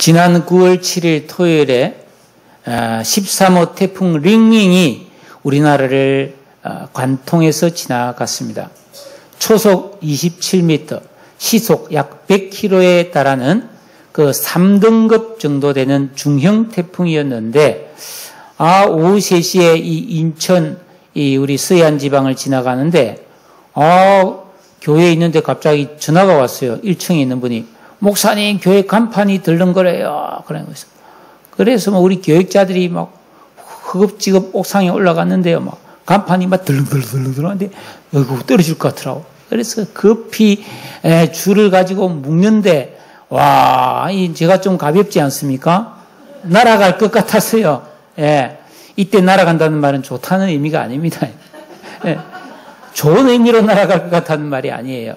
지난 9월 7일 토요일에 13호 태풍 링링이 우리나라를 관통해서 지나갔습니다. 초속 27m, 시속 약 100km에 달하는 그 3등급 정도 되는 중형 태풍이었는데, 오후 3시에 이 인천, 우리 서해안 지방을 지나가는데, 교회에 있는데 갑자기 전화가 왔어요. 1층에 있는 분이. 목사님, 교회 간판이 덜렁거려요. 그런 거였어요. 그래서 우리 교육자들이 막 허겁지겁 옥상에 올라갔는데요. 막 간판이 막 덜렁덜렁덜렁 여기 떨어질 것 같더라고. 그래서 급히 줄을 가지고 묶는데, 제가 좀 가볍지 않습니까? 날아갈 것 같았어요. 예. 이때 날아간다는 말은 좋다는 의미가 아닙니다. 예. 좋은 의미로 날아갈 것 같다는 말이 아니에요.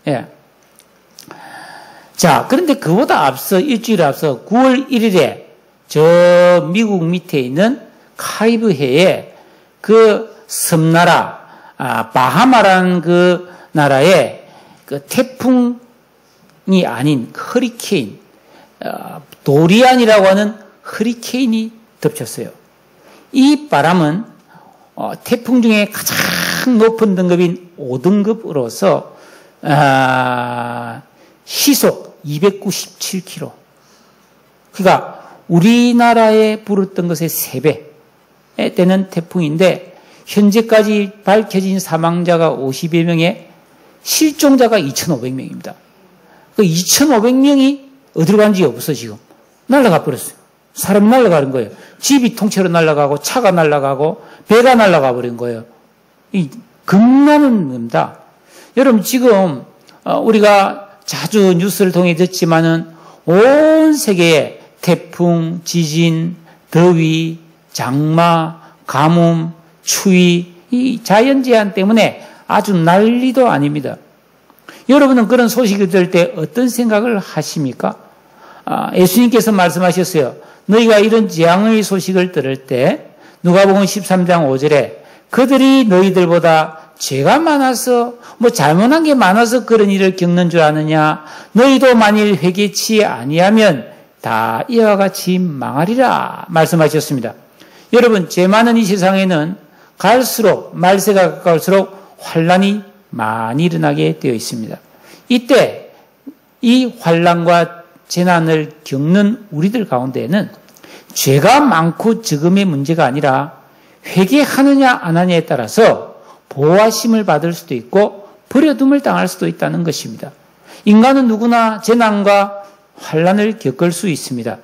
예. 자, 그런데 그보다 앞서, 일주일 앞서 9월 1일에 저 미국 밑에 있는 카리브해에 그 섬나라, 바하마라는 그 나라에 그 태풍이 아닌 허리케인, 도리안이라고 하는 허리케인이 덮쳤어요. 이 바람은 태풍 중에 가장 높은 등급인 5등급으로서 시속 297km. 그러니까 우리나라에 불었던 것의 3배 되는 태풍인데, 현재까지 밝혀진 사망자가 50여 명에 실종자가 2,500명입니다. 그 2,500명이 어디로 간지 없어, 지금. 날아가 버렸어요. 사람이 날아가는 거예요. 집이 통째로 날아가고, 차가 날아가고, 배가 날아가 버린 거예요. 겁나는 겁니다. 여러분, 지금, 우리가 자주 뉴스를 통해 듣지만은 온 세계에 태풍, 지진, 더위, 장마, 가뭄, 추위, 이 자연재한 때문에 아주 난리도 아닙니다. 여러분은 그런 소식을 들을 때 어떤 생각을 하십니까? 예수님께서 말씀하셨어요. 너희가 이런 재앙의 소식을 들을 때 누가복음 13장 5절에 그들이 너희들보다 죄가 많아서 잘못한 게 많아서 그런 일을 겪는 줄 아느냐. 너희도 만일 회개치 아니하면 다 이와 같이 망하리라 말씀하셨습니다. 여러분, 죄 많은 이 세상에는 갈수록 말세가 가까울수록 환란이 많이 일어나게 되어 있습니다. 이때 이 환란과 재난을 겪는 우리들 가운데에는 죄가 많고 적음의 문제가 아니라 회개하느냐 안 하느냐에 따라서 보호하심을 받을 수도 있고 버려둠을 당할 수도 있다는 것입니다. 인간은 누구나 재난과 환란을 겪을 수 있습니다.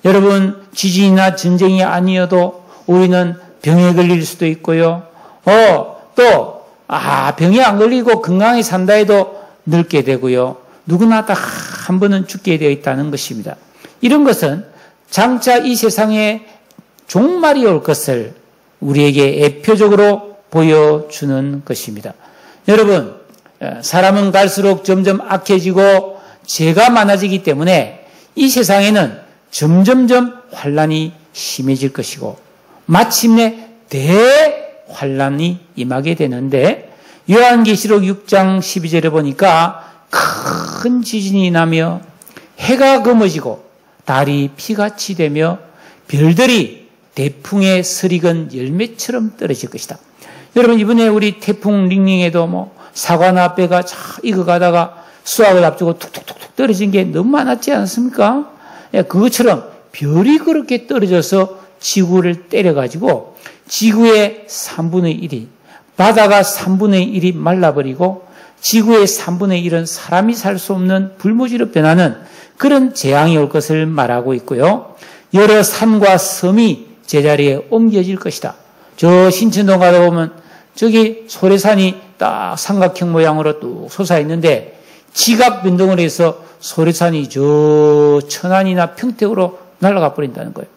여러분, 지진이나 전쟁이 아니어도 우리는 병에 걸릴 수도 있고요. 병에 안 걸리고 건강히 산다 해도 늙게 되고요. 누구나 다 한 번은 죽게 되어 있다는 것입니다. 이런 것은 장차 이 세상에 종말이 올 것을 우리에게 예표적으로 보여주는 것입니다. 여러분, 사람은 갈수록 점점 악해지고 죄가 많아지기 때문에 이 세상에는 점점점 환란이 심해질 것이고 마침내 대환란이 임하게 되는데, 요한계시록 6장 12절에 보니까 큰 지진이 나며 해가 검어지고 달이 피같이 되며 별들이 대풍에 설익은 열매처럼 떨어질 것이다. 여러분, 이번에 우리 태풍 링링에도 사과나 배가 익어가다가 수확을 앞두고 툭툭툭툭 떨어진 게 너무 많았지 않습니까? 그것처럼 별이 그렇게 떨어져서 지구를 때려가지고 지구의 3분의 1이, 바다가 3분의 1이 말라버리고 지구의 3분의 1은 사람이 살 수 없는 불모지로 변하는 그런 재앙이 올 것을 말하고 있고요. 여러 산과 섬이 제자리에 옮겨질 것이다. 저 신천동 가다 보면 저기 소래산이 딱 삼각형 모양으로 뚝 솟아있는데 지각 변동을 해서 소래산이 저 천안이나 평택으로 날아가 버린다는 거예요.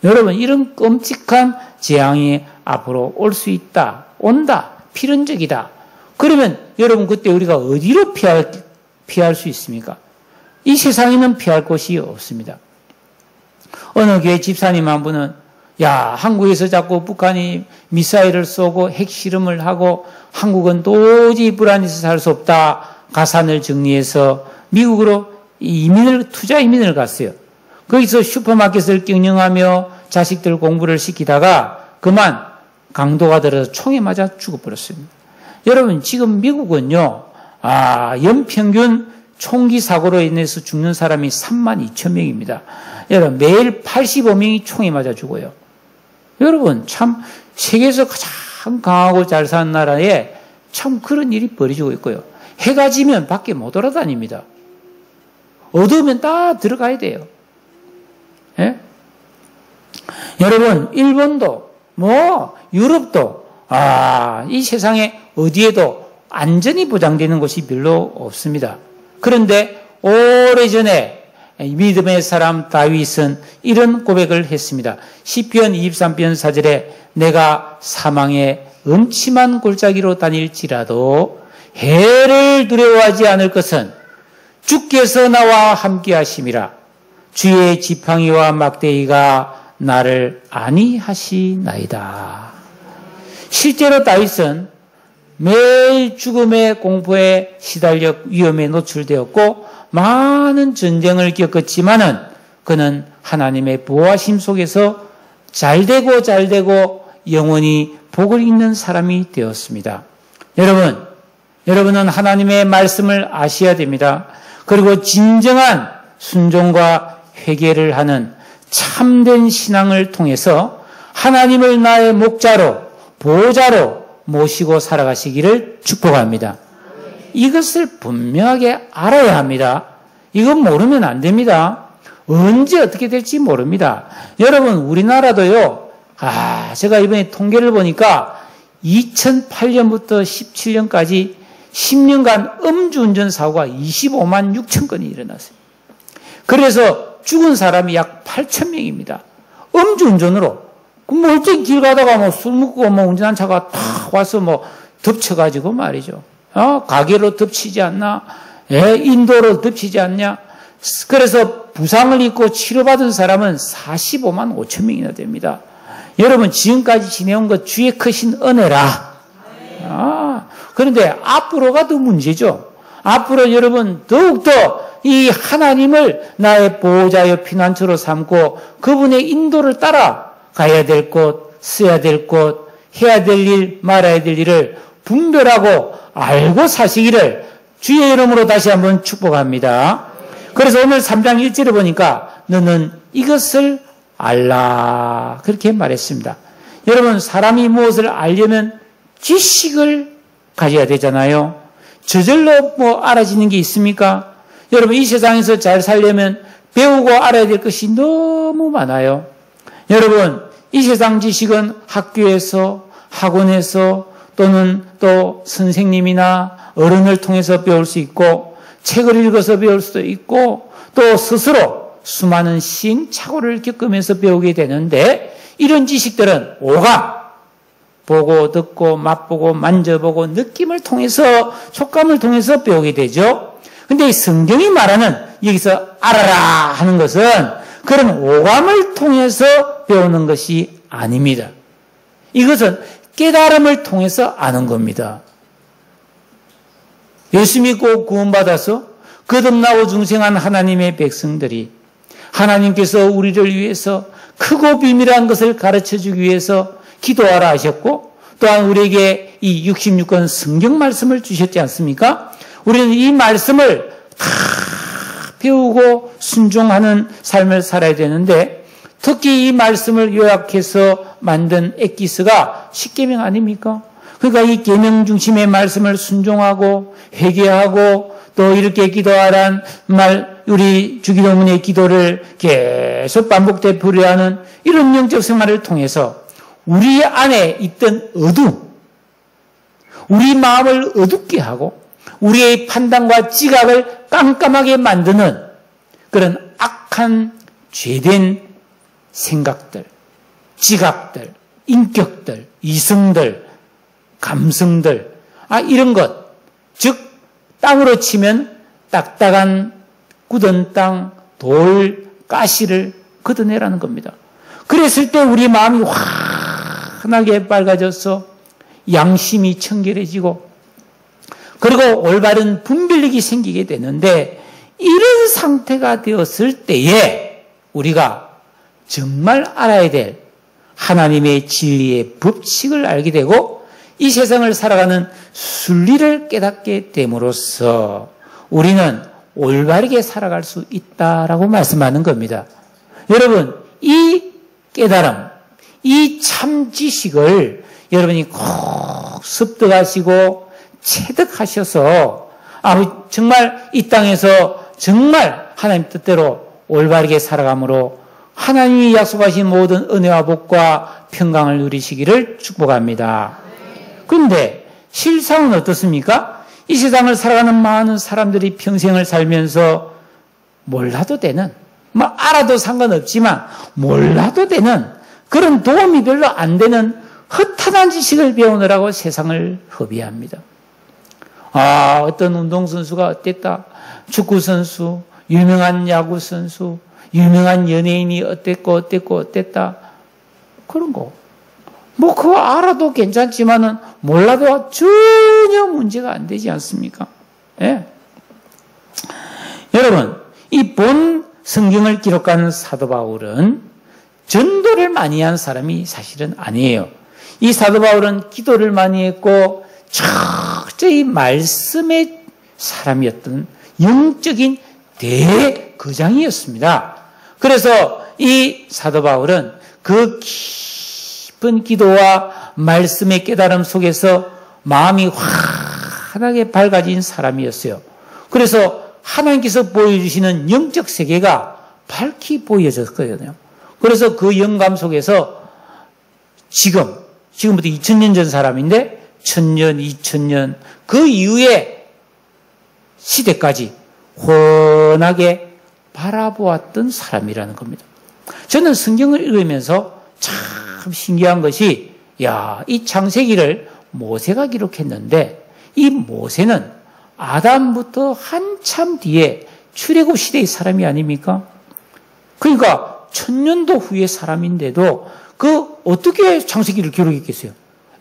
여러분, 이런 끔찍한 재앙이 앞으로 올 수 있다. 온다. 필연적이다. 그러면 여러분, 그때 우리가 어디로 피할 수 있습니까? 이 세상에는 피할 곳이 없습니다. 어느 교회 집사님 한 분은 한국에서 자꾸 북한이 미사일을 쏘고 핵실험을 하고 한국은 도저히 불안해서 살 수 없다. 가산을 정리해서 미국으로 투자 이민을 갔어요. 거기서 슈퍼마켓을 경영하며 자식들 공부를 시키다가 그만 강도가 들어서 총에 맞아 죽어버렸습니다. 여러분, 지금 미국은요, 연평균 총기 사고로 인해서 죽는 사람이 32,000명입니다. 여러분, 매일 85명이 총에 맞아 죽어요. 여러분, 참, 세계에서 가장 강하고 잘 사는 나라에 참 그런 일이 벌어지고 있고요. 해가 지면 밖에 못 돌아다닙니다. 어두우면 다 들어가야 돼요. 예? 여러분, 일본도, 유럽도, 이 세상에 어디에도 안전이 보장되는 곳이 별로 없습니다. 그런데 오래전에 믿음의 사람 다윗은 이런 고백을 했습니다. 시편 23편 4절에 내가 사망의 음침한 골짜기로 다닐지라도 해를 두려워하지 않을 것은 주께서 나와 함께 하심이라. 주의 지팡이와 막대기가 나를 안위하시나이다. 실제로 다윗은 매일 죽음의 공포에 시달려 위험에 노출되었고 많은 전쟁을 겪었지만은 그는 하나님의 보호하심 속에서 잘되고 영원히 복을 잇는 사람이 되었습니다. 여러분은 하나님의 말씀을 아셔야 됩니다. 그리고 진정한 순종과 회개를 하는 참된 신앙을 통해서 하나님을 나의 목자로, 보호자로 모시고 살아가시기를 축복합니다. 이것을 분명하게 알아야 합니다. 이건 모르면 안 됩니다. 언제 어떻게 될지 모릅니다. 여러분, 우리나라도요, 제가 이번에 통계를 보니까 2008년부터 17년까지 10년간 음주운전 사고가 25만 6천 건이 일어났어요. 그래서 죽은 사람이 약 8천 명입니다. 음주운전으로. 멀쩡히 길 가다가 술 먹고 운전한 차가 탁 와서 덮쳐가지고 말이죠. 가게로 덮치지 않나? 인도로 덮치지 않냐? 그래서 부상을 입고 치료받은 사람은 45만 5천 명이나 됩니다. 여러분, 지금까지 지내온 것 주의 크신 은혜라. 그런데 앞으로가 더 문제죠. 앞으로 여러분 더욱더 이 하나님을 나의 보호자여 피난처로 삼고 그분의 인도를 따라 가야 될 곳, 써야 될 곳, 해야 될 일, 말아야 될 일을 분별하고 알고 사시기를 주의 이름으로 다시 한번 축복합니다. 그래서 오늘 3장 1절에 보니까 너는 이것을 알라 그렇게 말했습니다. 여러분, 사람이 무엇을 알려면 지식을 가져야 되잖아요. 저절로 알아지는 게 있습니까? 여러분, 이 세상에서 잘 살려면 배우고 알아야 될 것이 너무 많아요. 여러분, 이 세상 지식은 학교에서, 학원에서 또는 또 선생님이나 어른을 통해서 배울 수 있고 책을 읽어서 배울 수도 있고 또 스스로 수많은 시행착오를 겪으면서 배우게 되는데 이런 지식들은 오감, 보고 듣고 맛보고 만져보고 느낌을 통해서 촉감을 통해서 배우게 되죠. 근데 이 성경이 말하는 여기서 알아라 하는 것은 그런 오감을 통해서 배우는 것이 아닙니다. 이것은 깨달음을 통해서 아는 겁니다. 예수 믿고 구원받아서 거듭나고 중생한 하나님의 백성들이 하나님께서 우리를 위해서 크고 비밀한 것을 가르쳐주기 위해서 기도하라 하셨고 또한 우리에게 이 66권 성경 말씀을 주셨지 않습니까? 우리는 이 말씀을 다 배우고 순종하는 삶을 살아야 되는데 특히 이 말씀을 요약해서 만든 엑기스가 십계명 아닙니까? 그러니까 이 계명 중심의 말씀을 순종하고 회개하고 또 이렇게 기도하란 말, 우리 주기도문의 기도를 계속 반복되풀이하는 이런 영적 생활을 통해서 우리 안에 있던 어둠, 우리 마음을 어둡게 하고 우리의 판단과 지각을 깜깜하게 만드는 그런 악한 죄된 생각들, 지각들, 인격들, 이성들, 감성들, 이런 것, 즉 땅으로 치면 딱딱한 굳은 땅, 돌, 가시를 걷어내라는 겁니다. 그랬을 때 우리 마음이 환하게 밝아져서 양심이 청결해지고 그리고 올바른 분별력이 생기게 되는데 이런 상태가 되었을 때에 우리가 정말 알아야 될 하나님의 진리의 법칙을 알게 되고 이 세상을 살아가는 순리를 깨닫게 됨으로써 우리는 올바르게 살아갈 수 있다라고 말씀하는 겁니다. 여러분, 이 깨달음, 이 참 지식을 여러분이 꼭 습득하시고 체득하셔서 정말 이 땅에서 정말 하나님 뜻대로 올바르게 살아감으로 하나님이 약속하신 모든 은혜와 복과 평강을 누리시기를 축복합니다. 그런데 실상은 어떻습니까? 이 세상을 살아가는 많은 사람들이 평생을 살면서 몰라도 되는, 알아도 상관없지만 몰라도 되는 그런 도움이 별로 안 되는 허탄한 지식을 배우느라고 세상을 허비합니다. 어떤 운동선수가 어땠다. 축구선수, 유명한 야구선수, 유명한 연예인이 어땠다. 그런 거. 그거 알아도 괜찮지만은 몰라도 전혀 문제가 안 되지 않습니까? 예. 여러분, 이 본 성경을 기록하는 사도 바울은 전도를 많이 한 사람이 사실은 아니에요. 이 사도 바울은 기도를 많이 했고 철저히 말씀의 사람이었던 영적인 대거장이었습니다. 그래서 이 사도 바울은 그 깊은 기도와 말씀의 깨달음 속에서 마음이 환하게 밝아진 사람이었어요. 그래서 하나님께서 보여주시는 영적 세계가 밝히 보여졌거든요. 그래서 그 영감 속에서 지금부터 2000년 전 사람인데 1000년, 2000년 그 이후의 시대까지 훤하게 바라보았던 사람이라는 겁니다. 저는 성경을 읽으면서 참 신기한 것이 이 창세기를 모세가 기록했는데 이 모세는 아담부터 한참 뒤에 출애굽 시대의 사람이 아닙니까? 그러니까 1000년도 후의 사람인데도 어떻게 창세기를 기록했겠어요?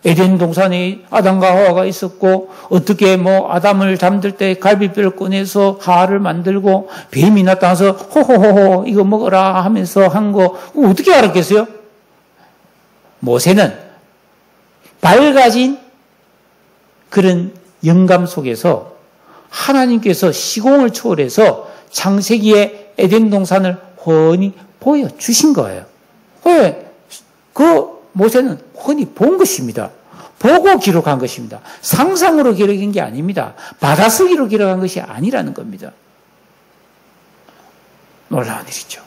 에덴 동산에 아담과 하와가 있었고 어떻게 아담을 잠들 때 갈비뼈를 꺼내서 하와를 만들고 뱀이 나타나서 호호호호 이거 먹어라 하면서 한 거 어떻게 알았겠어요? 모세는 밝아진 그런 영감 속에서 하나님께서 시공을 초월해서 창세기의 에덴 동산을 훤히 보여주신 거예요. 왜? 모세는 훤히 본 것입니다. 보고 기록한 것입니다. 상상으로 기록한 게 아닙니다. 받아쓰기로 기록한 것이 아니라는 겁니다. 놀라운 일이죠.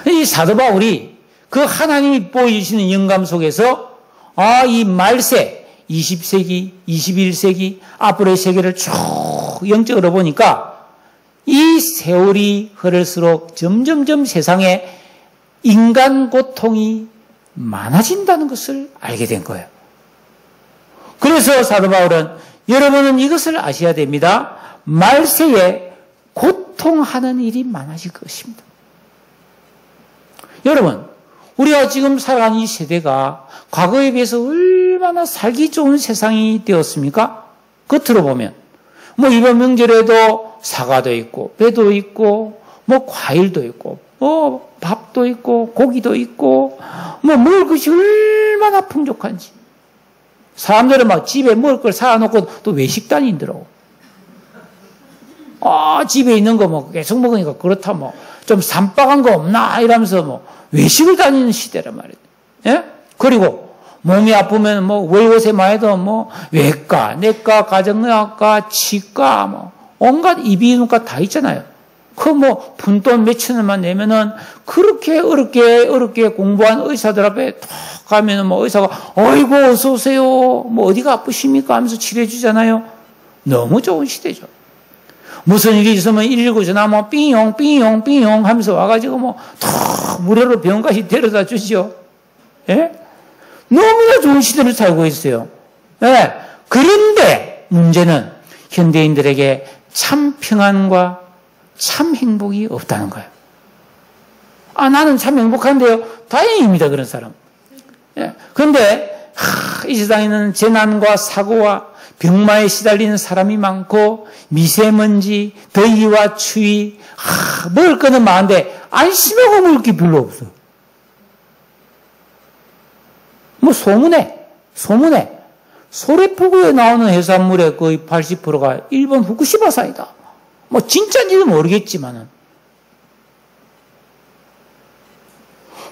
이 사도 바울이 그 하나님이 보여주시는 영감 속에서 이 말세 20세기, 21세기 앞으로의 세계를 쭉 영적으로 보니까 이 세월이 흐를수록 점점점 세상에 인간 고통이 많아진다는 것을 알게 된 거예요. 그래서 사도 바울은 여러분은 이것을 아셔야 됩니다. 말세에 고통하는 일이 많아질 것입니다. 여러분, 우리가 지금 살아가는 이 세대가 과거에 비해서 얼마나 살기 좋은 세상이 되었습니까? 겉으로 보면 이번 명절에도 사과도 있고 배도 있고 과일도 있고 밥도 있고 고기도 있고 먹을 것이 얼마나 풍족한지 사람들은 집에 먹을 걸 사놓고 또 외식 다니더라고. 집에 있는 거 계속 먹으니까 그렇다 좀 산박한 거 없나 이러면서 외식을 다니는 시대란 말이에요. 예? 그리고 몸이 아프면 월요새만 해도 외과, 내과, 가정의학과, 치과 온갖 이비인후과 다 있잖아요. 푼돈 몇천 원만 내면은 그렇게 어렵게 공부한 의사들 앞에 탁 가면은 의사가 어이구 어서 오세요. 어디가 아프십니까? 하면서 치료해 주잖아요. 너무 좋은 시대죠. 무슨 일이 있으면 119 전화하면 삥용 하면서 와가지고 탁 무료로 병원까지 데려다 주죠. 예? 너무나 좋은 시대를 살고 있어요. 예. 그런데 문제는 현대인들에게 참 평안과 참 행복이 없다는 거예요. 나는 참 행복한데요. 다행입니다, 그런 사람. 예. 그런데 이 세상에는 재난과 사고와 병마에 시달리는 사람이 많고 미세먼지, 더위와 추위, 먹을 거는 많은데 안심하고 먹을 게 별로 없어. 뭐 소문에 소래포구에 나오는 해산물의 거의 80%가 일본 후쿠시마산이다. 뭐 진짜인지는 모르겠지만은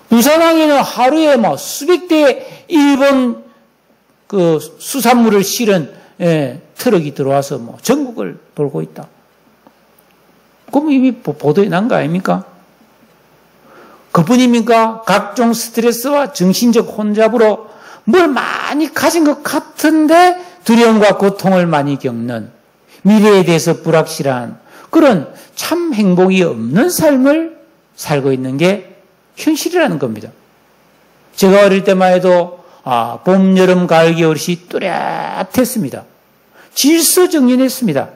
부산항에는 하루에 뭐 수백 대의 일본 그 수산물을 실은 트럭이 들어와서 뭐 전국을 돌고 있다. 그럼 이미 보도에 난 거 아닙니까? 그뿐입니까? 각종 스트레스와 정신적 혼잡으로 뭘 많이 가진 것 같은데 두려움과 고통을 많이 겪는 미래에 대해서 불확실한 그런 참 행복이 없는 삶을 살고 있는 게 현실이라는 겁니다. 제가 어릴 때만 해도 봄, 여름, 가을, 겨울이 뚜렷했습니다. 질서정연했습니다.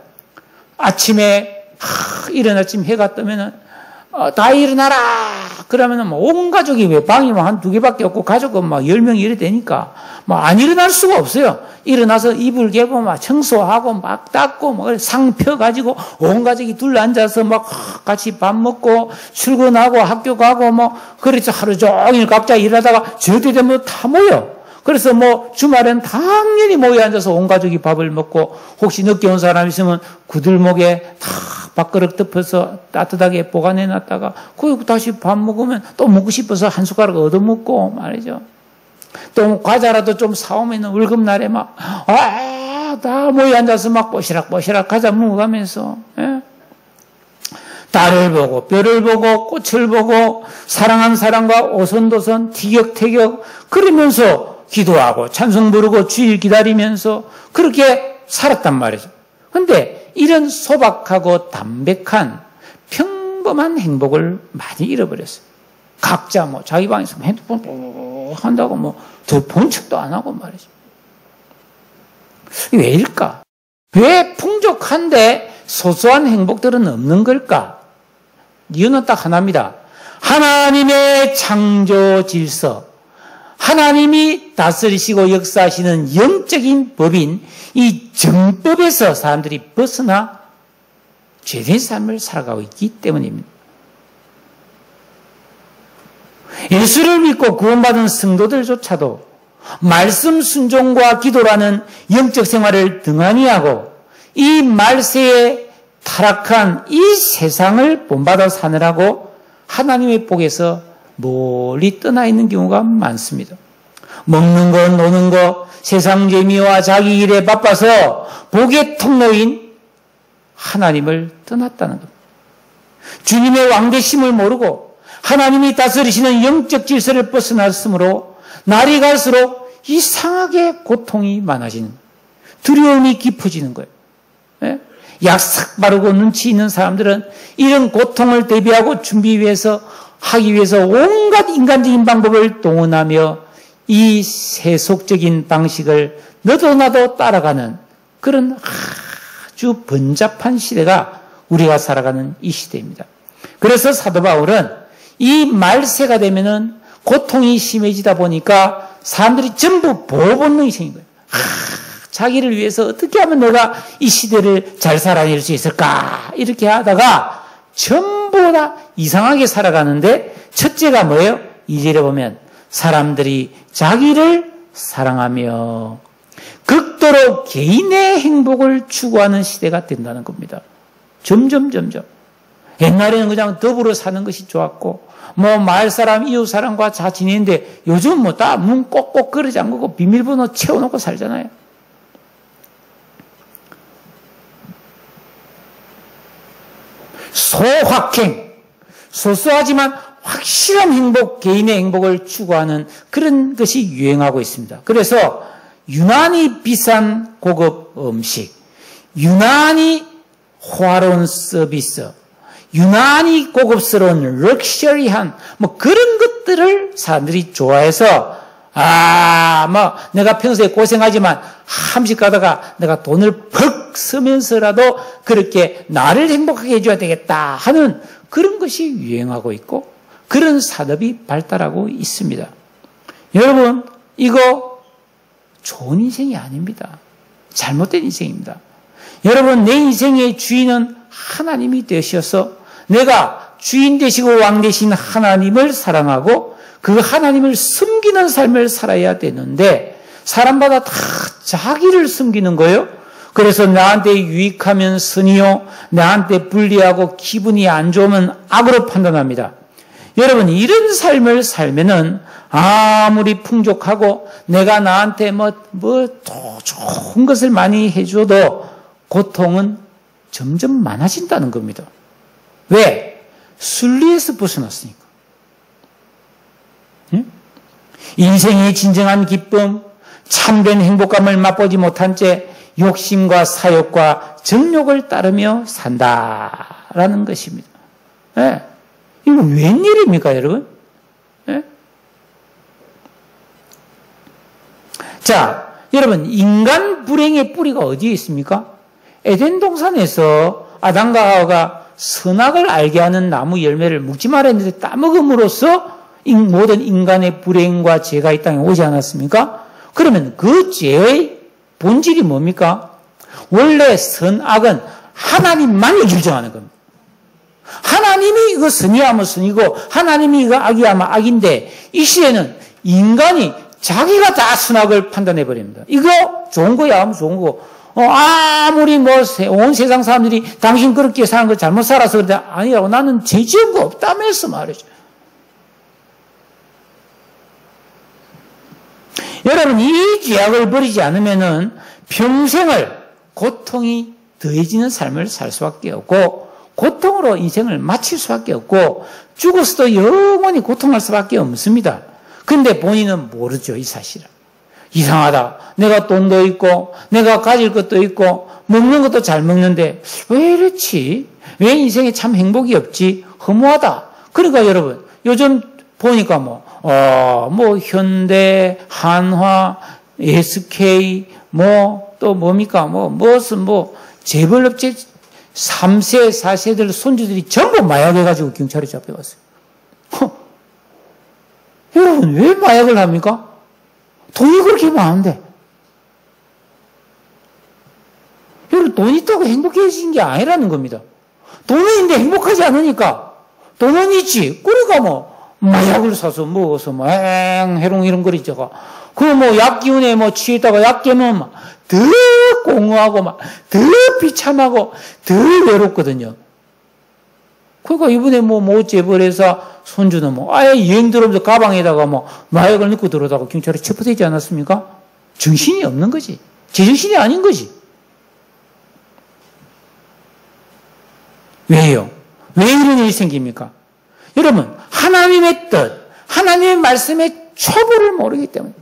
아침에 이른 아침 해가 뜨면은 다 일어나라 그러면은 뭐 온 가족이 왜 방이 뭐 한 2개밖에 없고 가족은 막 10명이 이래 되니까 뭐 안 일어날 수가 없어요. 일어나서 이불 개고 막 청소하고 막 닦고 뭐 상 펴가지고 온 가족이 둘러앉아서 막 같이 밥 먹고 출근하고 학교 가고 뭐 그래서 하루 종일 각자 일하다가 저녁 되면 다 모여. 그래서 뭐 주말엔 당연히 모여 앉아서 온 가족이 밥을 먹고 혹시 늦게 온 사람 있으면 구들목에 다 밥그릇 덮어서 따뜻하게 보관해 놨다가 거기 다시 밥 먹으면 또 먹고 싶어서 한 숟가락 얻어먹고 말이죠. 또 과자라도 좀 사오면 월급날에 막 다 모여 앉아서 막 뽀시락뽀시락 과자 먹어가면서 달을 보고 별을 보고 꽃을 보고 사랑한 사람과 오손도손 티격태격 그러면서 기도하고 찬송 부르고 주일 기다리면서 그렇게 살았단 말이죠. 그런데 이런 소박하고 담백한 평범한 행복을 많이 잃어버렸어요. 각자 뭐 자기 방에서 핸드폰 한다고 뭐 더 본 척도 안 하고 말이죠. 왜일까? 왜 풍족한데 소소한 행복들은 없는 걸까? 이유는 딱 하나입니다. 하나님의 창조 질서, 하나님이 다스리시고 역사하시는 영적인 법인 이 정법에서 사람들이 벗어나 죄된 삶을 살아가고 있기 때문입니다. 예수를 믿고 구원받은 성도들조차도 말씀 순종과 기도라는 영적 생활을 등한히 하고 이 말세에 타락한 이 세상을 본받아 사느라고 하나님의 복에서 멀리 떠나 있는 경우가 많습니다. 먹는 거, 노는 거, 세상 재미와 자기 일에 바빠서 복의 통로인 하나님을 떠났다는 겁니다. 주님의 왕되심을 모르고 하나님이 다스리시는 영적 질서를 벗어났으므로 날이 갈수록 이상하게 고통이 많아지는 거예요. 두려움이 깊어지는 거예요. 약삭 바르고 눈치 있는 사람들은 이런 고통을 대비하고 하기 위해서 온갖 인간적인 방법을 동원하며 이 세속적인 방식을 너도 나도 따라가는 그런 아주 번잡한 시대가 우리가 살아가는 이 시대입니다. 그래서 사도 바울은 이 말세가 되면은 고통이 심해지다 보니까 사람들이 전부 보호 본능이 생긴 거예요. 자기를 위해서 어떻게 하면 내가 이 시대를 잘 살아낼 수 있을까? 이렇게 하다가 전부 다 이상하게 살아가는데 첫째가 뭐예요? 2절에 보면 사람들이 자기를 사랑하며 극도로 개인의 행복을 추구하는 시대가 된다는 겁니다. 점점. 옛날에는 그냥 더불어 사는 것이 좋았고 뭐 마을사람, 이웃사람과 다 지내는데 요즘 뭐 다 문 꼭꼭 걸어 잠그고 비밀번호 채워놓고 살잖아요. 소확행, 소소하지만 확실한 행복, 개인의 행복을 추구하는 그런 것이 유행하고 있습니다. 그래서 유난히 비싼 고급 음식, 유난히 호화로운 서비스, 유난히 고급스러운 럭셔리한 뭐 그런 것들을 사람들이 좋아해서 내가 평소에 고생하지만 한식 가다가 내가 돈을 퍽 쓰면서라도 그렇게 나를 행복하게 해줘야 되겠다 하는 그런 것이 유행하고 있고 그런 산업이 발달하고 있습니다. 여러분, 이거 좋은 인생이 아닙니다. 잘못된 인생입니다. 여러분, 내 인생의 주인은 하나님이 되셔서 내가 주인 되시고 왕 되신 하나님을 사랑하고 그 하나님을 숨기는 삶을 살아야 되는데 사람마다 다 자기를 숨기는 거예요. 그래서 나한테 유익하면 선이요, 나한테 불리하고 기분이 안 좋으면 악으로 판단합니다. 여러분, 이런 삶을 살면은 아무리 풍족하고 내가 나한테 좋은 것을 많이 해줘도 고통은 점점 많아진다는 겁니다. 왜? 순리에서 벗어났으니까. 응? 인생의 진정한 기쁨, 참된 행복감을 맛보지 못한 채 욕심과 사욕과 정욕을 따르며 산다라는 것입니다. 네. 이거 웬일입니까, 여러분? 네? 자, 여러분, 인간 불행의 뿌리가 어디에 있습니까? 에덴 동산에서 아담과 하와가 선악을 알게 하는 나무 열매를 먹지 말아야 했는데 따먹음으로써 모든 인간의 불행과 죄가 이 땅에 오지 않았습니까? 그러면 그 죄의 본질이 뭡니까? 원래 선악은 하나님만이 결정하는 겁니다. 하나님이 이거 선이하면 선이고 하나님이 이거 악이하면 악인데 이 시대는 인간이 자기가 다 선악을 판단해 버립니다. 이거 좋은 거야 하면 좋은 거고 아무리 온 세상 사람들이 당신 그렇게 사는 거 잘못 살아서 그런데 아니라고 나는 죄 지은 거 없다면서 말이죠. 여러분, 이 죄악을 버리지 않으면은 평생을 고통이 더해지는 삶을 살 수밖에 없고 고통으로 인생을 마칠 수밖에 없고 죽어서도 영원히 고통할 수밖에 없습니다. 근데 본인은 모르죠, 이 사실을. 이상하다. 내가 돈도 있고 내가 가질 것도 있고 먹는 것도 잘 먹는데 왜 이렇지? 왜 인생에 참 행복이 없지? 허무하다. 그러니까 여러분, 요즘 보니까 현대, 한화, SK, 또 뭡니까? 무슨 재벌업체 3세, 4세들 손주들이 전부 마약해가지고 경찰에 잡혀갔어요. 여러분, 왜 마약을 합니까? 돈이 그렇게 많은데. 여러분, 돈 있다고 행복해지는 게 아니라는 겁니다. 돈은 있는데 행복하지 않으니까. 돈은 있지. 그러니까 마약을 사서 먹어서 해롱 이런 거리죠. 약 기운에 취했다가 약 깨면 더 공허하고 더 비참하고 더 외롭거든요. 그러니까 이번에 재벌에서 손주는 아예 여행 들어오면서 가방에다가 마약을 넣고 들어오다가 경찰에 체포되지 않았습니까? 정신이 없는 거지. 제정신이 아닌 거지. 왜요? 왜 이런 일이 생깁니까? 여러분, 하나님의 뜻, 하나님의 말씀의 초보를 모르기 때문에.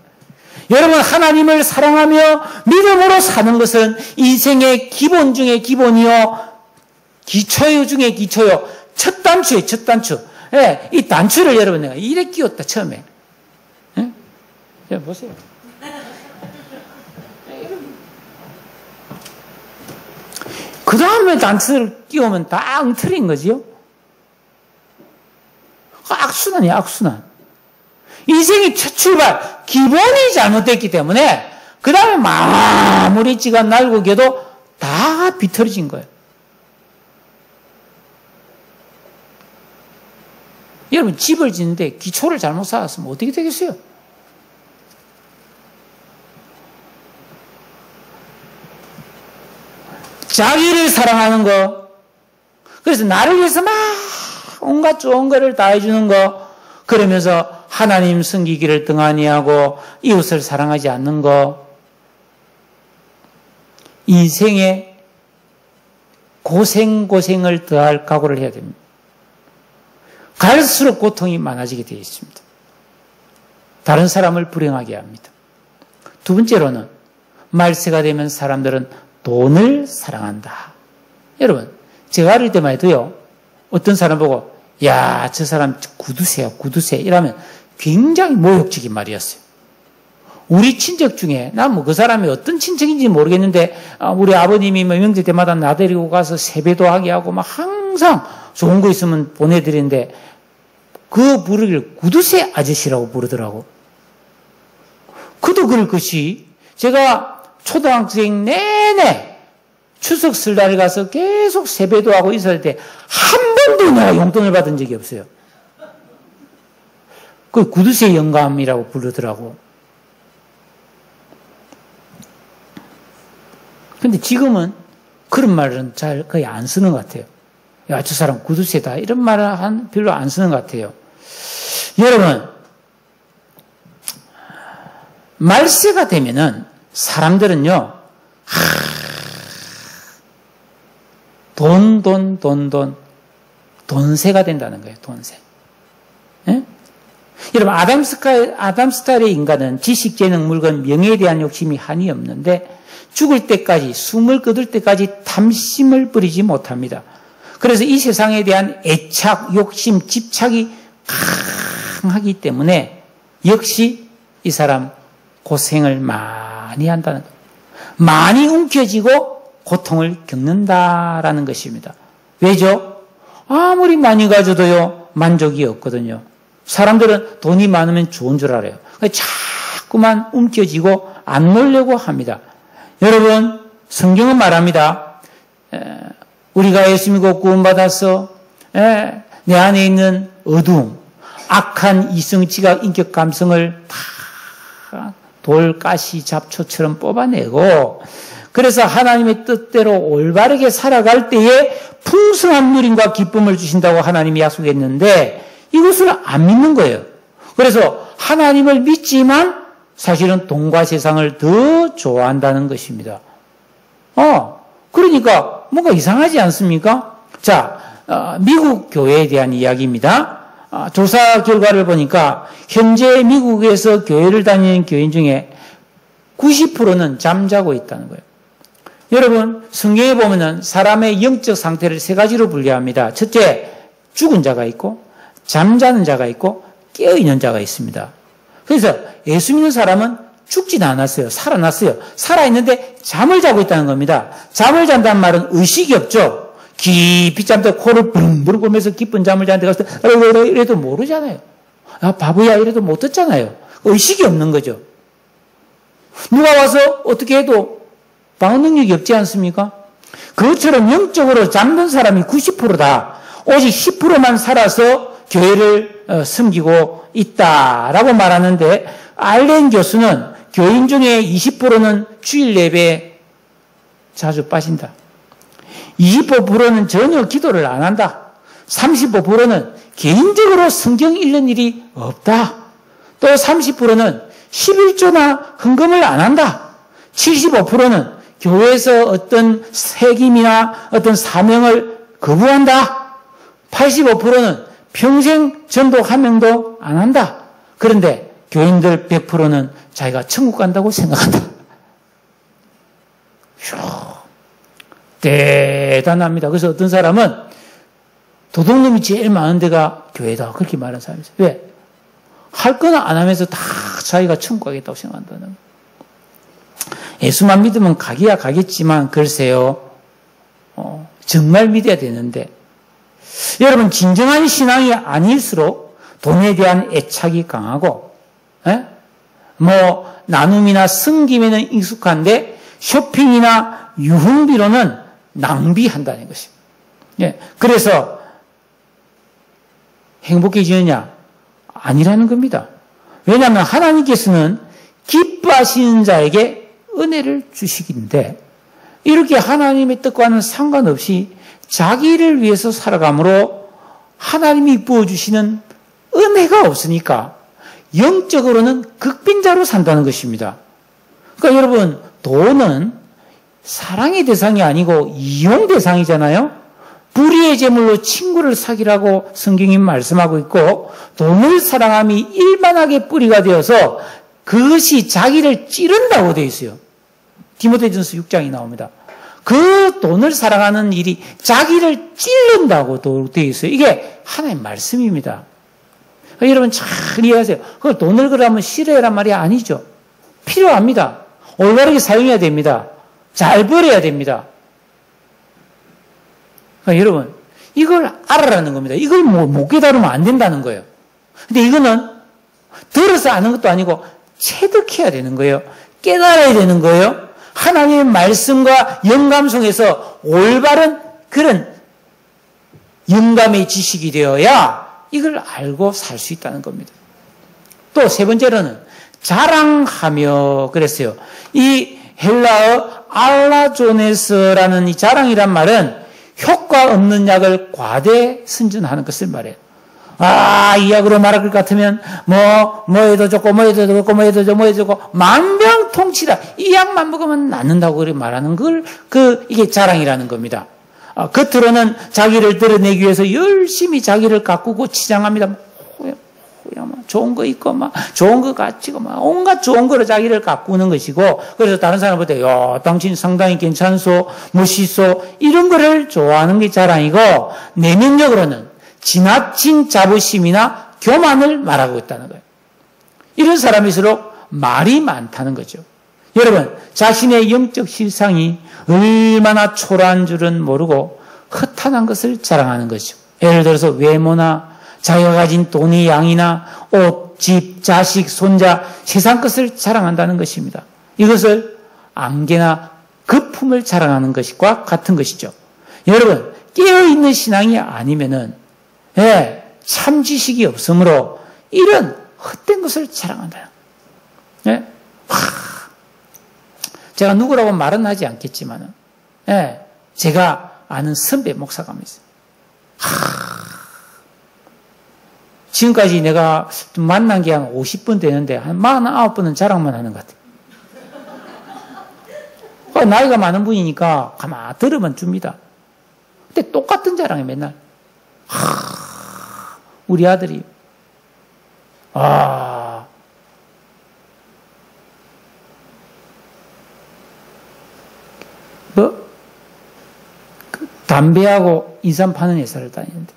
여러분, 하나님을 사랑하며 믿음으로 사는 것은 인생의 기본 중에 기본이요, 기초요 중에 기초요, 첫 단추예요, 첫 단추. 예, 이 단추를 여러분 내가 이래 끼웠다, 처음에. 예? 보세요. 그 다음에 단추를 끼우면 다 엉터리인 거지요? 악순환이야, 악순환. 인생의 첫 출발, 기본이 잘못됐기 때문에, 그 다음에 마무리지가 날고 겨도 다 비틀어진 거예요. 여러분, 집을 짓는데 기초를 잘못 쌓았으면 어떻게 되겠어요? 자기를 사랑하는 거, 그래서 나를 위해서 막 온갖 좋은 거를 다 해주는 거, 그러면서 하나님 섬기기를 등한히 하고 이웃을 사랑하지 않는 거, 인생에 고생을 더할 각오를 해야 됩니다. 갈수록 고통이 많아지게 되어 있습니다. 다른 사람을 불행하게 합니다. 두 번째로는 말세가 되면 사람들은 돈을 사랑한다. 여러분, 제가 어릴 때만 해도요, 어떤 사람 보고 야, 저 사람 구두쇠야, 구두쇠 이러면 굉장히 모욕적인 말이었어요. 우리 친척 중에 난 그 사람이 어떤 친척인지 모르겠는데 우리 아버님이 명절 때마다 나 데리고 가서 세배도 하게 하고 항상 좋은 거 있으면 보내드리는데 그 부르기를 구두쇠 아저씨라고 부르더라고. 그도 그럴 것이 제가 초등학생 내내 추석 설날에 가서 계속 세배도 하고 있을 때 한 번도 내가 용돈을 받은 적이 없어요. 그 구두쇠 영감이라고 부르더라고. 근데 지금은 그런 말은 잘 거의 안 쓰는 것 같아요. 야, 저 사람 구두쇠다. 이런 말을 별로 안 쓰는 것 같아요. 여러분, 말세가 되면은 사람들은요, 돈세가 된다는 거예요, 돈세. 예? 여러분, 아담 스타일의 인간은 지식, 재능, 물건, 명예에 대한 욕심이 한이 없는데 죽을 때까지, 숨을 거둘 때까지 탐심을 버리지 못합니다. 그래서 이 세상에 대한 애착, 욕심, 집착이 강하기 때문에 역시 이 사람 고생을 많이 한다는 거예요. 많이 움켜쥐고 고통을 겪는다라는 것입니다. 왜죠? 아무리 많이 가져도요, 만족이 없거든요. 사람들은 돈이 많으면 좋은 줄 알아요. 자꾸만 움켜쥐고 안 놀려고 합니다. 여러분, 성경은 말합니다. 우리가 예수 믿고 구원받아서 내 안에 있는 어두움, 악한 이성치가 인격 감성을 다 돌가시 잡초처럼 뽑아내고, 그래서 하나님의 뜻대로 올바르게 살아갈 때에 풍성한 누림과 기쁨을 주신다고 하나님이 약속했는데 이것을 안 믿는 거예요. 그래서 하나님을 믿지만 사실은 돈과 세상을 더 좋아한다는 것입니다. 그러니까 뭔가 이상하지 않습니까? 자, 미국 교회에 대한 이야기입니다. 조사 결과를 보니까 현재 미국에서 교회를 다니는 교인 중에 90%는 잠자고 있다는 거예요. 여러분, 성경에 보면은 사람의 영적 상태를 세 가지로 분류합니다. 첫째, 죽은 자가 있고, 잠자는 자가 있고, 깨어있는 자가 있습니다. 그래서 예수 믿는 사람은 죽진 않았어요. 살아났어요. 살아있는데 잠을 자고 있다는 겁니다. 잠을 잔다는 말은 의식이 없죠. 깊이 잠들 코를 부릉부릉 보면서 깊은 잠을 자는데 가서 이래도 모르잖아요. 바보야 이래도 못 듣잖아요. 의식이 없는 거죠. 누가 와서 어떻게 해도 방어 능력이 없지 않습니까? 그것처럼 영적으로 잠든 사람이 90%다. 오직 10%만 살아서 교회를 섬기고 있다라고 말하는데, 알렌 교수는 교인 중에 20%는 주일 예배에 자주 빠진다. 25%는 전혀 기도를 안 한다. 35%는 개인적으로 성경 읽는 일이 없다. 또 30%는 11조나 헌금을 안 한다. 75%는 교회에서 어떤 책임이나 어떤 사명을 거부한다. 85%는 평생 전도 한 명도 안 한다. 그런데 교인들 100%는 자기가 천국 간다고 생각한다. 휴, 대단합니다. 그래서 어떤 사람은 도둑놈이 제일 많은 데가 교회다. 그렇게 말하는 사람이 있어요. 왜? 할 거는 안 하면서 다 자기가 천국 가겠다고 생각한다는 거예요. 예수만 믿으면 가기야 가겠지만 글쎄요. 정말 믿어야 되는데, 여러분, 진정한 신앙이 아닐수록 돈에 대한 애착이 강하고, 나눔이나 섬김에는 익숙한데 쇼핑이나 유흥비로는 낭비한다는 것입니다. 예, 그래서 행복해지느냐? 아니라는 겁니다. 왜냐하면 하나님께서는 기뻐하시는 자에게 은혜를 주시기인데, 이렇게 하나님의 뜻과는 상관없이 자기를 위해서 살아감으로 하나님이 부어주시는 은혜가 없으니까 영적으로는 극빈자로 산다는 것입니다. 그러니까 여러분, 돈은 사랑의 대상이 아니고 이용 대상이잖아요. 불의의 제물로 친구를 사귀라고 성경이 말씀하고 있고, 돈을 사랑함이 일만하게 뿌리가 되어서 그것이 자기를 찌른다고 되어 있어요. 디모데전서 6장이 나옵니다. 그 돈을 사랑하는 일이 자기를 찌른다고 되어 있어요. 이게 하나님의 말씀입니다. 그러니까 여러분 잘 이해하세요. 그걸 돈을 그러면 싫어해란 말이 아니죠. 필요합니다. 올바르게 사용해야 됩니다. 잘 벌어야 됩니다. 그러니까 여러분, 이걸 알아라는 겁니다. 이걸 못 깨달으면 안 된다는 거예요. 근데 이거는 들어서 아는 것도 아니고 체득해야 되는 거예요. 깨달아야 되는 거예요. 하나님의 말씀과 영감 속에서 올바른 그런 영감의 지식이 되어야 이걸 알고 살 수 있다는 겁니다. 또 세 번째로는 자랑하며 그랬어요. 이 헬라어 알라조네스라는 이 자랑이란 말은 효과 없는 약을 과대 선전하는 것을 말해요. 이 약으로 말할 것 같으면 뭐에도 좋고 뭐에도 좋고 만병통치다. 이 약만 먹으면 낫는다고 그렇게 말하는 걸 이게 자랑이라는 겁니다. 겉으로는 자기를 드러내기 위해서 열심히 자기를 가꾸고 치장합니다. 좋은 거 있고 좋은 거 가지고 온갖 좋은 거로 자기를 가꾸는 것이고, 그래서 다른 사람 볼 때 당신 상당히 괜찮소, 멋있소, 이런 거를 좋아하는 게 자랑이고, 내면적으로는 지나친 자부심이나 교만을 말하고 있다는 거예요. 이런 사람일수록 말이 많다는 거죠. 여러분, 자신의 영적 실상이 얼마나 초라한 줄은 모르고 허탄한 것을 자랑하는 것이죠. 예를 들어서 외모나 자기가 가진 돈의 양이나 옷, 집, 자식, 손자, 세상 것을 자랑한다는 것입니다. 이것을 안개나 거품을 자랑하는 것과 같은 것이죠. 여러분, 깨어있는 신앙이 아니면은 참 지식이 없으므로 이런 헛된 것을 자랑한다. 제가 누구라고 말은 하지 않겠지만, 제가 아는 선배 목사가 있어요. 지금까지 내가 만난 게 한 50번 되는데 한 49번은 자랑만 하는 것 같아요. 나이가 많은 분이니까 가만 들으면 줍니다. 근데 똑같은 자랑이 맨날. 우리 아들이 담배하고 인삼 파는 회사를 다니는데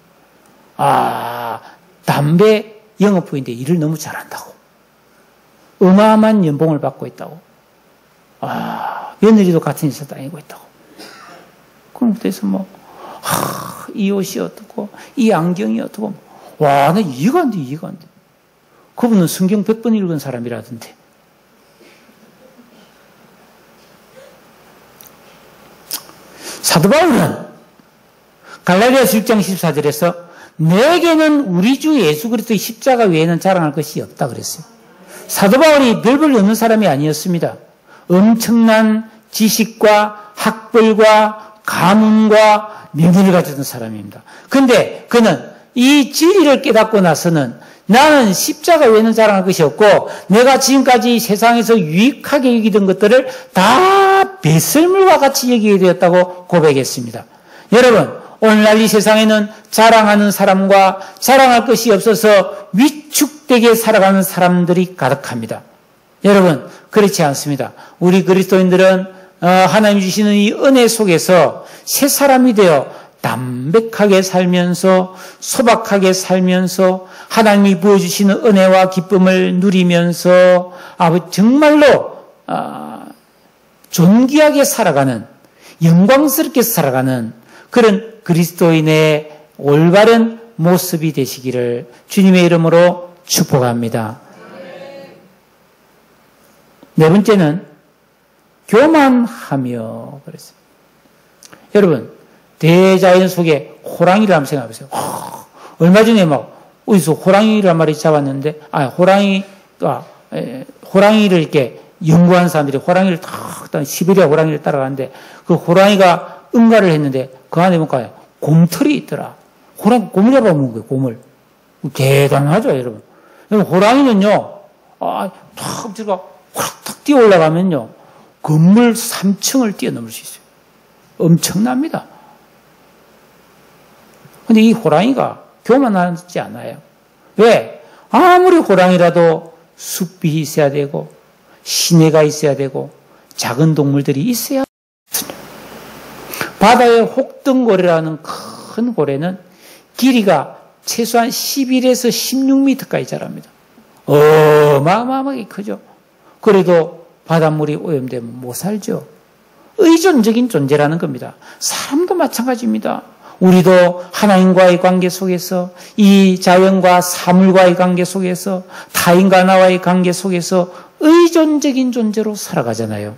담배 영업부인데 일을 너무 잘한다고. 어마어마한 연봉을 받고 있다고. 며느리도 같은 회사 다니고 있다고. 그럼 그래서 이 옷이 어떻고, 이 안경이 어떻고, 나 이해가 안 돼. 그분은 성경 100번 읽은 사람이라던데. 사도 바울은 갈라디아서 6장 14절에서 내게는 우리 주 예수 그리스도의 십자가 외에는 자랑할 것이 없다 그랬어요. 사도 바울이 별볼 없는 사람이 아니었습니다. 엄청난 지식과 학벌과 가문과 명예를 가졌던 사람입니다. 그런데 그는 이 진리를 깨닫고 나서는 나는 십자가 외에는 자랑할 것이 없고 내가 지금까지 세상에서 유익하게 여기던 것들을 다 배설물과 같이 여기게 되었다고 고백했습니다. 여러분, 오늘날 이 세상에는 자랑하는 사람과 자랑할 것이 없어서 위축되게 살아가는 사람들이 가득합니다. 여러분, 그렇지 않습니다. 우리 그리스도인들은 하나님 주시는 이 은혜 속에서 새 사람이 되어 담백하게 살면서 소박하게 살면서 하나님이 부어주시는 은혜와 기쁨을 누리면서 정말로 존귀하게 살아가는, 영광스럽게 살아가는 그런 그리스도인의 올바른 모습이 되시기를 주님의 이름으로 축복합니다. 네 번째는 교만하며 그랬어요. 여러분, 대자연 속에 호랑이를 한번 생각해 보세요. 얼마 전에 어디서 호랑이란 말이 잡았는데, 호랑이를 이렇게 연구한 사람들이 호랑이를 시베리아 호랑이를 따라가는데 그 호랑이가 응가를 했는데 그 안에 보니까 곰털이 있더라. 호랑이 곰을 잡아먹은 거예요, 곰을. 대단하죠, 여러분. 호랑이는요, 탁 들어가 확 뛰어 올라가면요, 건물 3층을 뛰어넘을 수 있어요. 엄청납니다. 근데 이 호랑이가 교만하지 않아요. 왜? 아무리 호랑이라도 숲이 있어야 되고, 시내가 있어야 되고, 작은 동물들이 있어야 합니다. 바다의 혹등고래라는 큰 고래는 길이가 최소한 11에서 16m까지 자랍니다. 어마어마하게 크죠. 그래도 바닷물이 오염되면 못 살죠. 의존적인 존재라는 겁니다. 사람도 마찬가지입니다. 우리도 하나님과의 관계 속에서, 이 자연과 사물과의 관계 속에서, 타인과 나와의 관계 속에서 의존적인 존재로 살아가잖아요.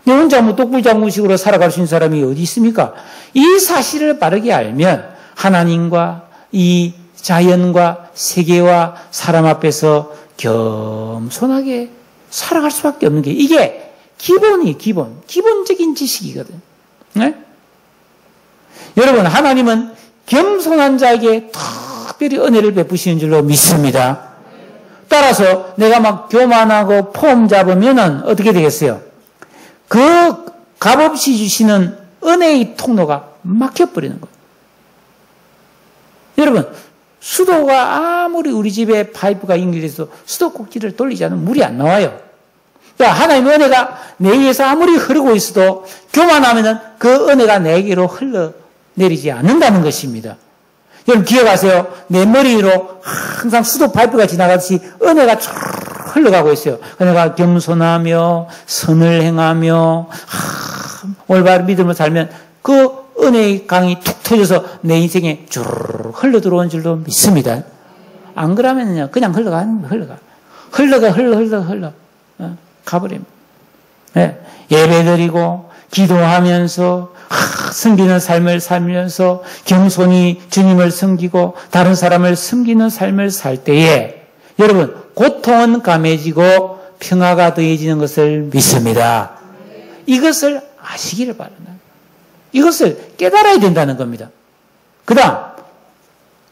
내 혼자 뭐 독불장군식으로 살아갈 수 있는 사람이 어디 있습니까? 이 사실을 바르게 알면 하나님과 이 자연과 세계와 사람 앞에서 겸손하게 살아갈 수밖에 없는 게 이게 기본적인 지식이거든. 네? 여러분, 하나님은 겸손한 자에게 특별히 은혜를 베푸시는 줄로 믿습니다. 따라서 내가 막 교만하고 폼 잡으면은 어떻게 되겠어요? 그 값없이 주시는 은혜의 통로가 막혀버리는 거예요. 여러분, 수도가 아무리 우리 집에 파이프가 연결돼서 수도꼭지를 돌리지 않으면 물이 안 나와요. 그러니까 하나님의 은혜가 내 위에서 아무리 흐르고 있어도 교만하면은 그 은혜가 내게로 흘러내리지 않는다는 것입니다. 여러분 기억하세요. 내 머리 위로 항상 수도 파이프가 지나가듯이 은혜가 쭉 흘러가고 있어요. 내가 겸손하며 선을 행하며 올바른 믿음을 살면 그 은혜의 강이 툭 터져서 내 인생에 쭉 흘러들어온 줄로 믿습니다. 안 그러면요 그냥 흘러가 가버립니다. 네. 예배드리고 기도하면서 섬기는 삶을 살면서 겸손히 주님을 섬기고 다른 사람을 섬기는 삶을 살 때에 여러분 고통은 감해지고 평화가 더해지는 것을 믿습니다. 이것을 아시기를 바랍니다. 이것을 깨달아야 된다는 겁니다. 그 다음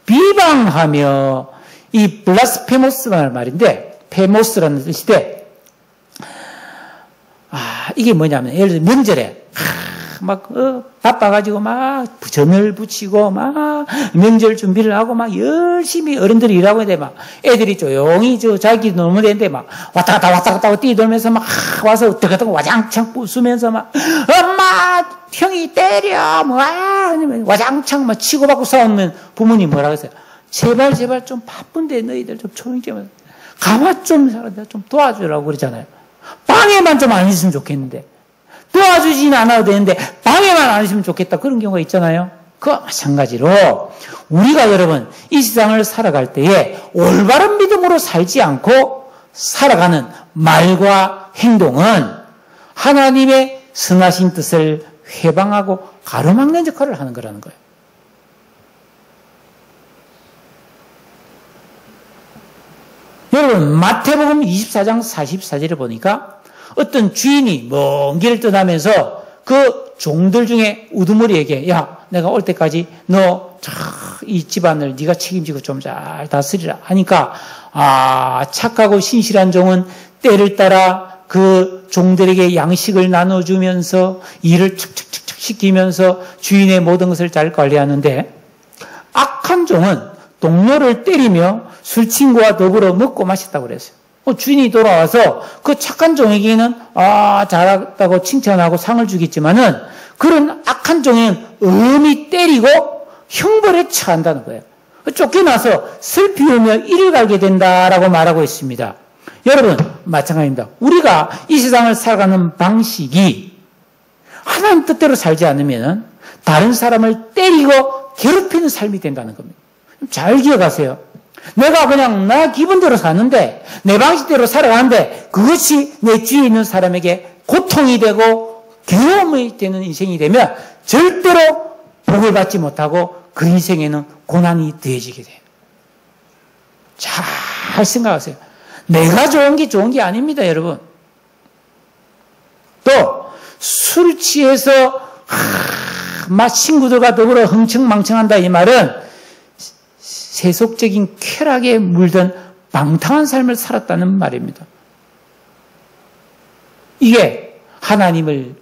비방하며 이 블라스페모스라는 말인데 페모스라는 뜻인데 이게 뭐냐면 예를 들어 명절에 바빠가지고 막 전을 붙이고 막 명절 준비를 하고 막 열심히 어른들이 일하고 있는데 막 애들이 조용히 자기 놀면 되는데 막 왔다 갔다 뛰돌면서 막 와서 어떡하다고 와장창 부수면서 막 엄마 형이 때려 뭐 와장창 막 치고받고 싸우면 부모님 뭐라고 했어요? 제발 좀 바쁜데 너희들 좀 조용히 좀 가만 좀 도와주라고 그러잖아요. 방해만 좀 안 있으면 좋겠는데 도와주지는 않아도 되는데 방해만 안 있으면 좋겠다 그런 경우가 있잖아요. 그와 마찬가지로 우리가 여러분 이 세상을 살아갈 때에 올바른 믿음으로 살지 않고 살아가는 말과 행동은 하나님의 선하신 뜻을 회방하고 가로막는 역할을 하는 거라는 거예요. 여러분 마태복음 24장 44절을 보니까 어떤 주인이 먼 길을 떠나면서 그 종들 중에 우두머리에게 야 내가 올 때까지 너 이 집안을 네가 책임지고 좀 잘 다스리라 하니까 착하고 신실한 종은 때를 따라 그 종들에게 양식을 나눠주면서 일을 척척척척 시키면서 주인의 모든 것을 잘 관리하는데 악한 종은 동료를 때리며 술 친구와 더불어 먹고 마셨다고 그랬어요. 주인이 돌아와서 그 착한 종에게는 잘했다고 칭찬하고 상을 주겠지만은 그런 악한 종에는 엄히 때리고 형벌에 처한다는 거예요. 쫓겨나서 슬피우며 이를 갈게 된다라고 말하고 있습니다. 여러분 마찬가지입니다. 우리가 이 세상을 살아가는 방식이 하나님 뜻대로 살지 않으면 다른 사람을 때리고 괴롭히는 삶이 된다는 겁니다. 잘 기억하세요. 내가 그냥 나 기분대로 사는데 내 방식대로 살아가는데 그것이 내 주위에 있는 사람에게 고통이 되고 괴로움이 되는 인생이 되면 절대로 복을 받지 못하고 그 인생에는 고난이 더해지게 돼요. 잘 생각하세요. 내가 좋은 게 아닙니다, 여러분. 또 술 취해서 막 친구들과 더불어 흥청망청한다 이 말은 세속적인 쾌락에 물든 방탕한 삶을 살았다는 말입니다. 이게 하나님을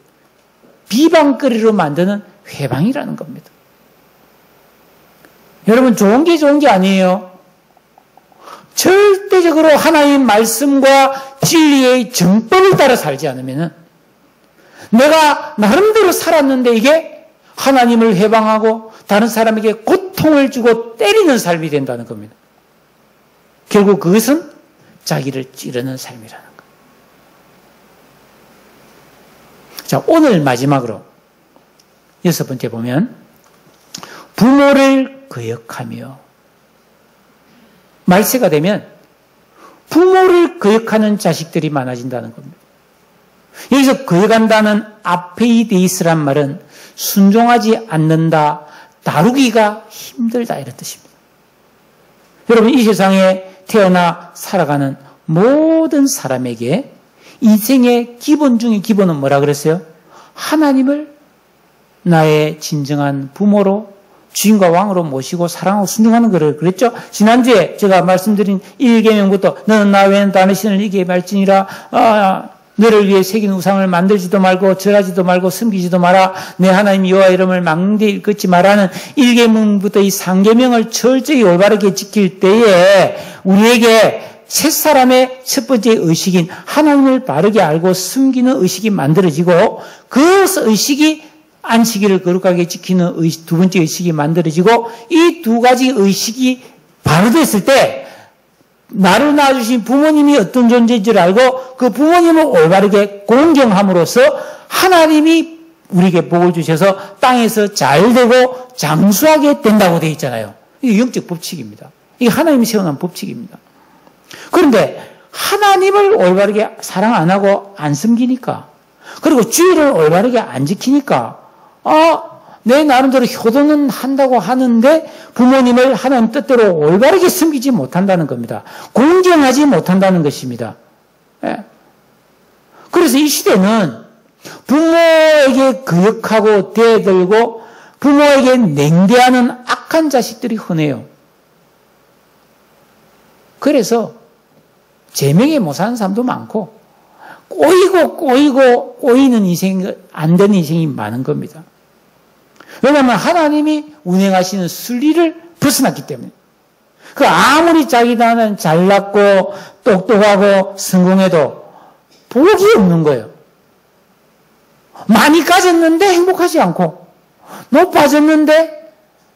비방거리로 만드는 회방이라는 겁니다. 여러분 좋은 게 아니에요. 절대적으로 하나님 말씀과 진리의 정법을 따라 살지 않으면 내가 나름대로 살았는데 이게 하나님을 회방하고 다른 사람에게 고통을 주고 때리는 삶이 된다는 겁니다. 결국 그것은 자기를 찌르는 삶이라는 거예요. 자, 오늘 마지막으로 6번째 보면 부모를 거역하며 말세가 되면 부모를 거역하는 자식들이 많아진다는 겁니다. 여기서 거역한다는 아페이데이스란 말은 순종하지 않는다, 다루기가 힘들다 이런 뜻입니다. 여러분, 이 세상에 태어나 살아가는 모든 사람에게 인생의 기본 중의 기본은 뭐라 그랬어요? 하나님을 나의 진정한 부모로 주인과 왕으로 모시고 사랑하고 순종하는 거를 그랬죠? 지난주에 제가 말씀드린 1계명부터 너는 나 외에는 다른 신을 이게 말지니라, 너를 위해 새긴 우상을 만들지도 말고 절하지도 말고 숨기지도 마라, 내 하나님 여호와 이름을 망대히 일컫지 마라는 1계명부터 이 3계명을 철저히 올바르게 지킬 때에 우리에게 셋사람의 첫 번째 의식인 하나님을 바르게 알고 숨기는 의식이 만들어지고, 그 의식이 안식일을 거룩하게 지키는 두 번째 의식이 만들어지고, 이 두 가지 의식이 바로 됐을 때 나를 낳아주신 부모님이 어떤 존재인지를 알고 그 부모님을 올바르게 공경함으로써 하나님이 우리에게 복을 주셔서 땅에서 잘 되고 장수하게 된다고 되어 있잖아요. 이게 영적 법칙입니다. 이게 하나님이 세워놓은 법칙입니다. 그런데 하나님을 올바르게 사랑 안 하고 안 섬기니까, 그리고 주의를 올바르게 안 지키니까 내 나름대로 효도는 한다고 하는데 부모님을 하나님 뜻대로 올바르게 섬기지 못한다는 겁니다. 공경하지 못한다는 것입니다. 예. 그래서 이 시대는 부모에게 거역하고 대들고 부모에게 냉대하는 악한 자식들이 흔해요. 그래서 제명에 못 사는 사람도 많고 꼬이는 인생이 안 되는 인생이 많은 겁니다. 왜냐하면 하나님이 운행하시는 순리를 벗어났기 때문에. 그 아무리 자기는 잘났고 똑똑하고 성공해도 복이 없는 거예요. 많이 가졌는데 행복하지 않고, 높아졌는데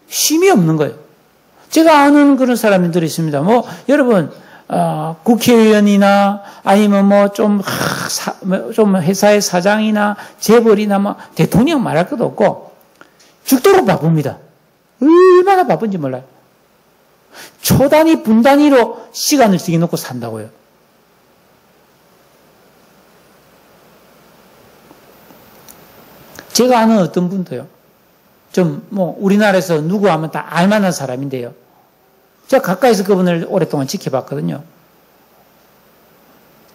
쉼이 없는 거예요. 제가 아는 그런 사람들이 있습니다. 여러분, 국회의원이나 아니면 좀 회사의 사장이나 재벌이나 대통령 말할 것도 없고 죽도록 바쁩니다. 얼마나 바쁜지 몰라요. 초 단위, 분 단위로 시간을 정해놓고 산다고요. 제가 아는 어떤 분도요. 우리나라에서 누구 하면 다 알만한 사람인데요. 제가 가까이서 그분을 오랫동안 지켜봤거든요.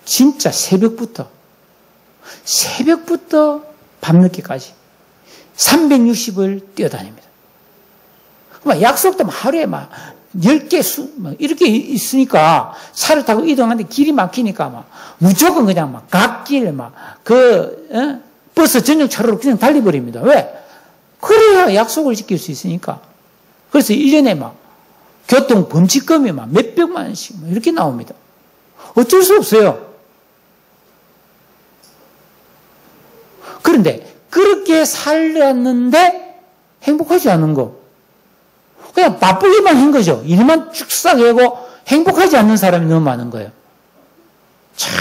진짜 새벽부터 밤늦게까지 360을 뛰어다닙니다. 약속도 하루에 10개 이렇게 있으니까 차를 타고 이동하는데 길이 막히니까 무조건 그냥 갓길 버스 전용 차로로 그냥 달려버립니다. 왜? 그래야 약속을 지킬 수 있으니까. 그래서 1년에 교통 범칙금이 몇백만 원씩 이렇게 나옵니다. 어쩔 수 없어요. 그런데 그렇게 살았는데 행복하지 않은 거. 그냥 바쁘기만 한 거죠. 일만 쭉 싸게고 행복하지 않는 사람이 너무 많은 거예요. 참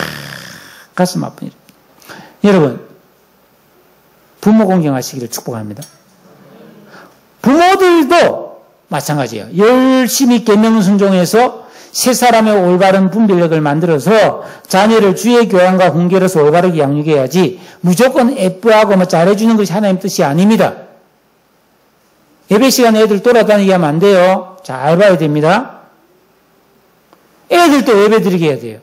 가슴 아픈 일. 여러분, 부모 공경하시기를 축복합니다. 부모들도 마찬가지예요. 열심히 계명 순종해서 세 사람의 올바른 분별력을 만들어서 자녀를 주의 교양과 훈계로서 올바르게 양육해야지 무조건 예뻐하고 잘해주는 것이 하나님 뜻이 아닙니다. 예배 시간에 애들 돌아다니게 하면 안 돼요. 잘 봐야 됩니다. 애들도 예배 드리게 해야 돼요.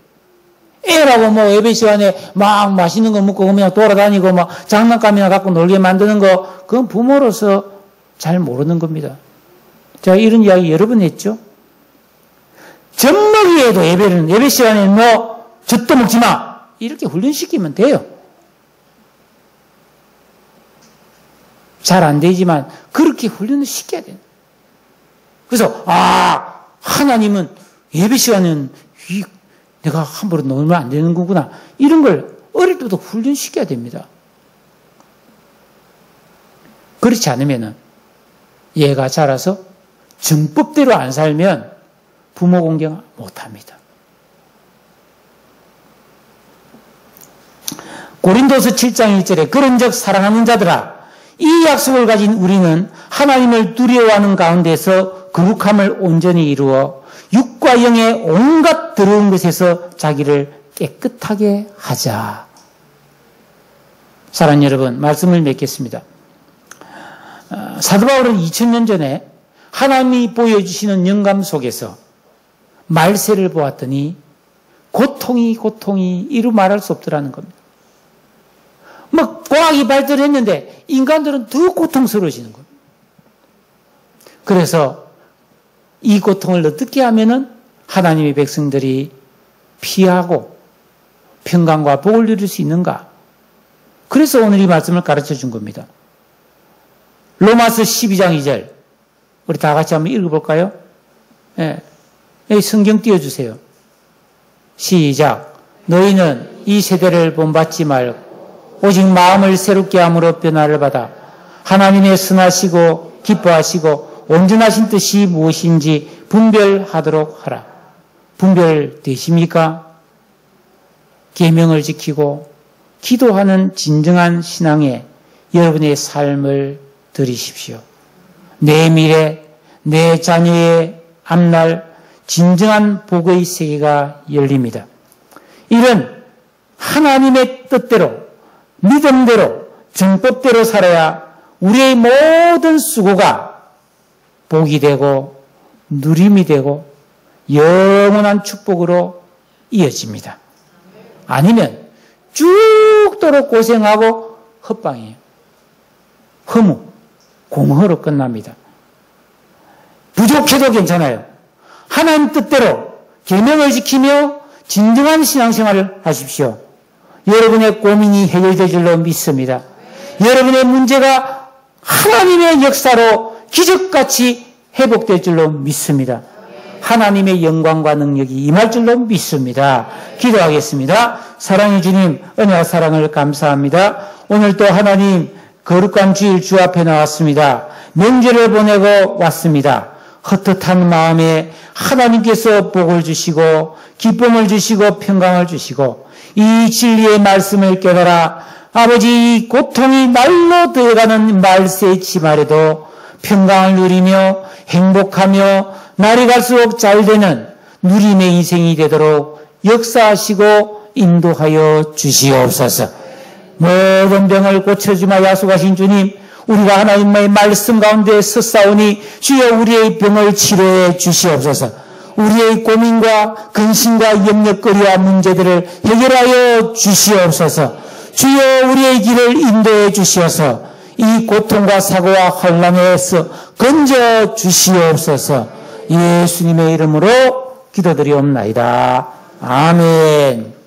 애라고 예배 시간에 맛있는 거 먹고 그냥 돌아다니고 장난감이나 갖고 놀게 만드는 거, 그건 부모로서 잘 모르는 겁니다. 제가 이런 이야기 여러 번 했죠. 젖먹이에도 예배 시간에 젖도 먹지 마. 이렇게 훈련시키면 돼요. 잘 안 되지만 그렇게 훈련을 시켜야 돼요. 그래서 하나님은 예배 시간은 내가 함부로 놀면 안 되는 거구나. 이런 걸 어릴 때부터 훈련시켜야 됩니다. 그렇지 않으면 얘가 자라서 정법대로 안 살면 부모 공경 못합니다. 고린도서 7장 1절에 그런즉 사랑하는 자들아, 이 약속을 가진 우리는 하나님을 두려워하는 가운데서 거룩함을 온전히 이루어 육과 육과 영의 온갖 더러운 것에서 자기를 깨끗하게 하자. 사랑하는 여러분, 말씀을 맺겠습니다. 사도 바울은 2000년 전에 하나님이 보여주시는 영감 속에서 말세를 보았더니 고통이 이루 말할 수 없더라는 겁니다. 과학이 발전했는데 인간들은 더 고통스러워지는 겁니다. 그래서 이 고통을 어떻게 하면은 하나님의 백성들이 피하고 평강과 복을 누릴 수 있는가? 그래서 오늘 이 말씀을 가르쳐 준 겁니다. 로마서 12장 2절. 우리 다 같이 한번 읽어볼까요? 예. 여기 성경 띄워주세요. 시작. 너희는 이 세대를 본받지 말고 오직 마음을 새롭게 함으로 변화를 받아 하나님의 선하시고 기뻐하시고 온전하신 뜻이 무엇인지 분별하도록 하라. 분별되십니까? 계명을 지키고 기도하는 진정한 신앙에 여러분의 삶을 들이십시오. 내 미래, 내 자녀의 앞날 진정한 복의 세계가 열립니다. 이런 하나님의 뜻대로, 믿음대로, 정법대로 살아야 우리의 모든 수고가 복이 되고 누림이 되고 영원한 축복으로 이어집니다. 아니면 죽도록 고생하고 헛방이에요. 허무, 공허로 끝납니다. 부족해도 괜찮아요. 하나님 뜻대로 계명을 지키며 진정한 신앙생활을 하십시오. 여러분의 고민이 해결될 줄로 믿습니다. 여러분의 문제가 하나님의 역사로 기적같이 회복될 줄로 믿습니다. 하나님의 영광과 능력이 임할 줄로 믿습니다. 기도하겠습니다. 사랑의 주님, 은혜와 사랑을 감사합니다. 오늘 또 하나님 거룩한 주일 주 앞에 나왔습니다. 명절을 보내고 왔습니다. 헛헛한 마음에 하나님께서 복을 주시고 기쁨을 주시고 평강을 주시고 이 진리의 말씀을 깨달아 아버지 이 고통이 날로 더해가는 말세의 치말에도 평강을 누리며 행복하며 날이 갈수록 잘되는 누림의 인생이 되도록 역사하시고 인도하여 주시옵소서. 모든 병을 고쳐주마 약속하신 주님, 우리가 하나님의 말씀 가운데 섰사오니 주여 우리의 병을 치료해 주시옵소서. 우리의 고민과 근심과 염려거리와 문제들을 해결하여 주시옵소서. 주여 우리의 길을 인도해 주시어서 이 고통과 사고와 혼란에서 건져 주시옵소서. 예수님의 이름으로 기도드리옵나이다. 아멘.